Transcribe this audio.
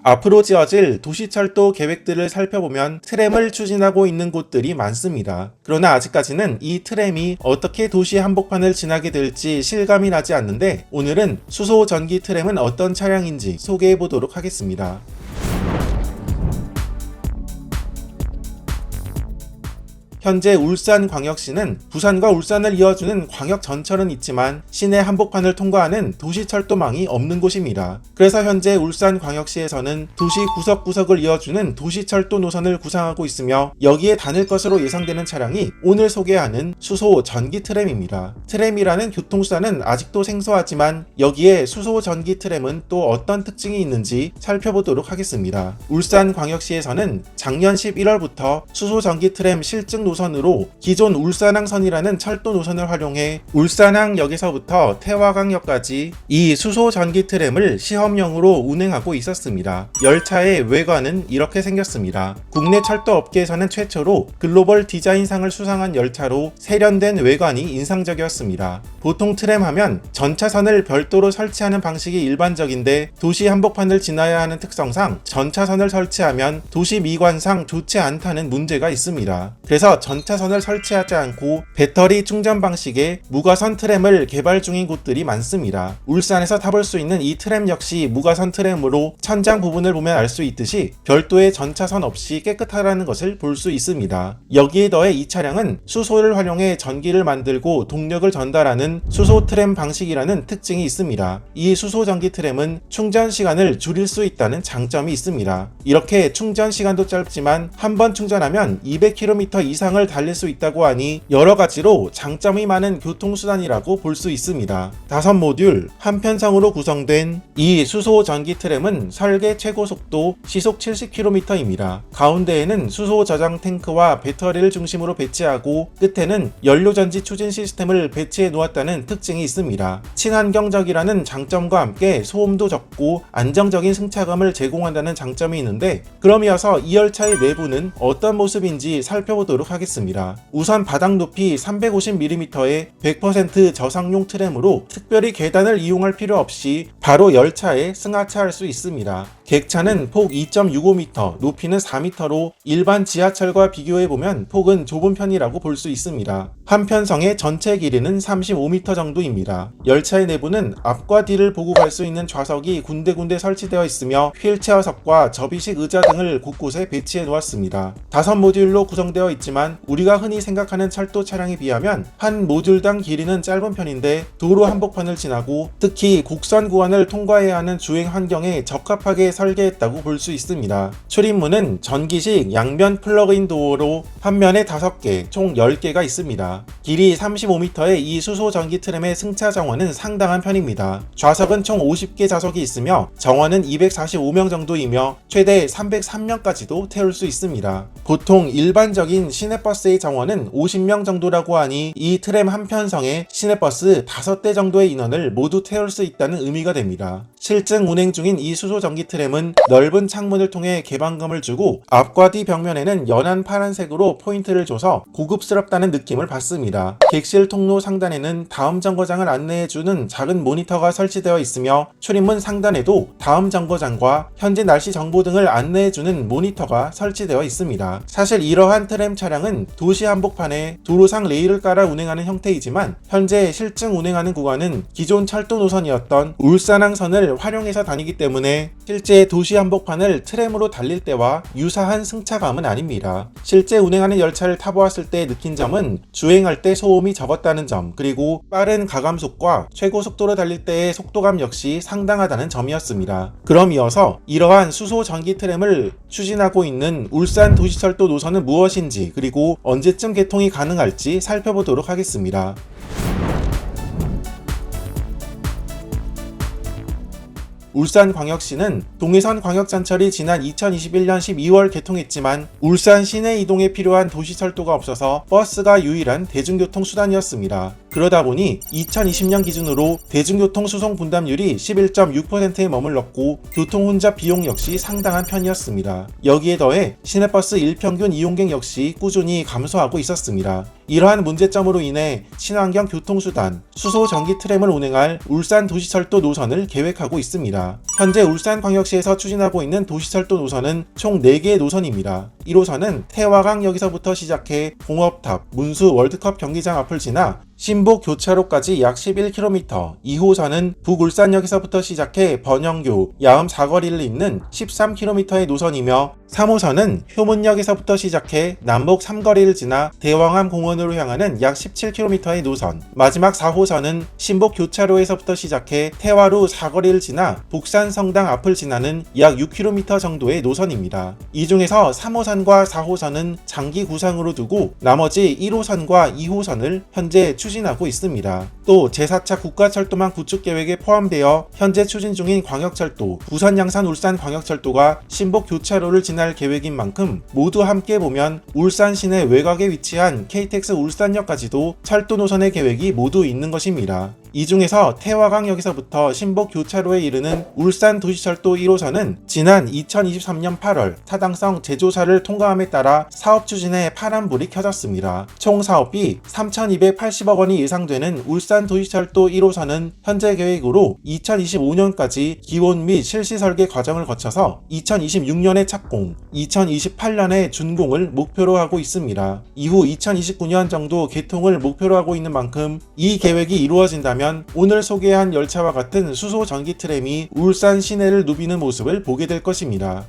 앞으로 지어질 도시철도 계획들을 살펴보면 트램을 추진하고 있는 곳들이 많습니다. 그러나 아직까지는 이 트램이 어떻게 도시 한복판을 지나게 될지 실감이 나지 않는데, 오늘은 수소 전기 트램은 어떤 차량인지 소개해 보도록 하겠습니다. 현재 울산광역시는 부산과 울산을 이어주는 광역전철은 있지만 시내 한복판을 통과하는 도시철도망이 없는 곳입니다. 그래서 현재 울산광역시에서는 도시 구석구석을 이어주는 도시철도 노선을 구상하고 있으며, 여기에 다닐 것으로 예상되는 차량이 오늘 소개하는 수소 전기 트램입니다. 트램이라는 교통수단은 아직도 생소하지만 여기에 수소 전기 트램은 또 어떤 특징이 있는지 살펴보도록 하겠습니다. 울산광역시에서는 작년 11월부터 수소 전기 트램 실증 노선으로 기존 울산항선이라는 철도 노선을 활용해 울산항역에서부터 태화강역까지 이 수소 전기 트램을 시험용으로 운행하고 있었습니다. 열차의 외관은 이렇게 생겼습니다. 국내 철도 업계에서는 최초로 글로벌 디자인상을 수상한 열차로 세련된 외관이 인상적이었습니다. 보통 트램 하면 전차선을 별도로 설치하는 방식이 일반적인데, 도시 한복판을 지나야 하는 특성상 전차선을 설치하면 도시 미관상 좋지 않다는 문제가 있습니다. 그래서 전차선을 설치하지 않고 배터리 충전 방식의 무가선 트램을 개발 중인 곳들이 많습니다. 울산에서 타볼 수 있는 이 트램 역시 무가선 트램으로 천장 부분을 보면 알 수 있듯이 별도의 전차선 없이 깨끗하다는 것을 볼 수 있습니다. 여기에 더해 이 차량은 수소를 활용해 전기를 만들고 동력을 전달하는 수소 트램 방식이라는 특징이 있습니다. 이 수소 전기 트램은 충전 시간을 줄일 수 있다는 장점이 있습니다. 이렇게 충전 시간도 짧지만 한 번 충전하면 200km 이상을 달릴 수 있다고 하니 여러 가지로 장점이 많은 교통수단이라고 볼 수 있습니다. 5모듈 한 편성으로 구성된 이 수소 전기 트램은 설계 최고 속도 시속 70km입니다. 가운데에는 수소 저장 탱크와 배터리를 중심으로 배치하고 끝에는 연료전지 추진 시스템을 배치해 놓았다는 특징이 있습니다. 친환경적이라는 장점과 함께 소음도 적고 안정적인 승차감을 제공한다는 장점이 있는데, 그럼 이어서 이 열차의 내부는 어떤 모습인지 살펴보도록 하겠습니다. 우선 바닥 높이 350mm의 100% 저상용 트램으로 특별히 계단을 이용할 필요 없이 바로 열차에 승하차할 수 있습니다. 객차는 폭 2.65m, 높이는 4m로 일반 지하철과 비교해보면 폭은 좁은 편이라고 볼 수 있습니다. 한 편성의 전체 길이는 35m 정도입니다. 열차의 내부는 앞과 뒤를 보고 갈 수 있는 좌석이 군데군데 설치되어 있으며 휠체어석과 접이식 의자 등을 곳곳에 배치해 놓았습니다. 5모듈로 구성되어 있지만 우리가 흔히 생각하는 철도 차량에 비하면 한 모듈당 길이는 짧은 편인데, 도로 한복판을 지나고 특히 곡선 구간을 통과해야 하는 주행 환경에 적합하게 설계했다고 볼 수 있습니다. 출입문은 전기식 양면 플러그인 도어로 한 면에 5개, 총 10개가 있습니다. 길이 35m의 이 수소 전기 트램의 승차 정원은 상당한 편입니다. 좌석은 총 50개 좌석이 있으며 정원은 245명 정도이며 최대 303명까지도 태울 수 있습니다. 보통 일반적인 시내버스의 정원은 50명 정도라고 하니 이 트램 한 편성에 시내버스 5대 정도의 인원을 모두 태울 수 있다는 의미가 됩니다. 실증 운행 중인 이 수소 전기 트램은 넓은 창문을 통해 개방감을 주고 앞과 뒤 벽면에는 연한 파란색으로 포인트를 줘서 고급스럽다는 느낌을 받습니다. 객실 통로 상단에는 다음 정거장을 안내해주는 작은 모니터가 설치되어 있으며, 출입문 상단에도 다음 정거장과 현재 날씨 정보 등을 안내해주는 모니터가 설치되어 있습니다. 사실 이러한 트램 차량은 도시 한복판에 도로상 레일을 깔아 운행하는 형태이지만, 현재 실증 운행하는 구간은 기존 철도 노선이었던 울산항선을 활용해서 다니기 때문에 실제 도시 한복판을 트램으로 달릴 때와 유사한 승차감은 아닙니다. 실제 운행하는 열차를 타보았을 때 느낀 점은 주행할 때 소음이 적었다는 점, 그리고 빠른 가감속과 최고 속도로 달릴 때의 속도감 역시 상당하다는 점이었습니다. 그럼 이어서 이러한 수소 전기 트램을 추진하고 있는 울산 도시철도 노선은 무엇인지, 그리고 언제쯤 개통이 가능할지 살펴보도록 하겠습니다. 울산광역시는 동해선 광역전철이 지난 2021년 12월 개통했지만 울산 시내 이동에 필요한 도시철도가 없어서 버스가 유일한 대중교통 수단이었습니다. 그러다 보니 2020년 기준으로 대중교통 수송 분담률이 11.6%에 머물렀고 교통 혼잡 비용 역시 상당한 편이었습니다. 여기에 더해 시내버스 일평균 이용객 역시 꾸준히 감소하고 있었습니다. 이러한 문제점으로 인해 친환경 교통수단 수소 전기 트램을 운행할 울산 도시철도 노선을 계획하고 있습니다. 현재 울산광역시에서 추진하고 있는 도시철도 노선은 총 4개의 노선입니다. 1호선은 태화강역에서부터 시작해 공업탑, 문수 월드컵 경기장 앞을 지나 신복 교차로까지 약 11km, 2호선은 북울산역에서부터 시작해 번영교, 야음 사거리를 잇는 13km의 노선이며 3호선은 효문역에서부터 시작해 남북 삼거리를 지나 대왕암 공원으로 향하는 약 17km의 노선, 마지막 4호선은 신복 교차로에서부터 시작해 태화루 사거리를 지나 북산 성당 앞을 지나는 약 6km 정도의 노선입니다. 이 중에서 3호선과 4호선은 장기 구상으로 두고 나머지 1호선과 2호선을 현재 추진하고 있습니다. 또 제4차 국가철도망 구축 계획에 포함되어 현재 추진 중인 광역철도, 부산 양산 울산 광역철도가 신복 교차로를 지날 계획인 만큼 모두 함께 보면 울산 시내 외곽에 위치한 KTX 울산역까지도 철도 노선의 계획이 모두 있는 것입니다. 이 중에서 태화강역에서부터 신복 교차로에 이르는 울산 도시철도 1호선은 지난 2023년 8월 타당성 재조사를 통과함에 따라 사업 추진에 파란불이 켜졌습니다. 총 사업비 3,280억 원이 예상되는 울산 도시철도 1호선은 현재 계획으로 2025년까지 기원 및 실시 설계 과정을 거쳐서 2026년에 착공, 2028년에 준공을 목표로 하고 있습니다. 이후 2029년 정도 개통을 목표로 하고 있는 만큼 이 계획이 이루어진다면 오늘 소개한 열차와 같은 수소 전기 트램이 울산 시내를 누비는 모습을 보게 될 것입니다.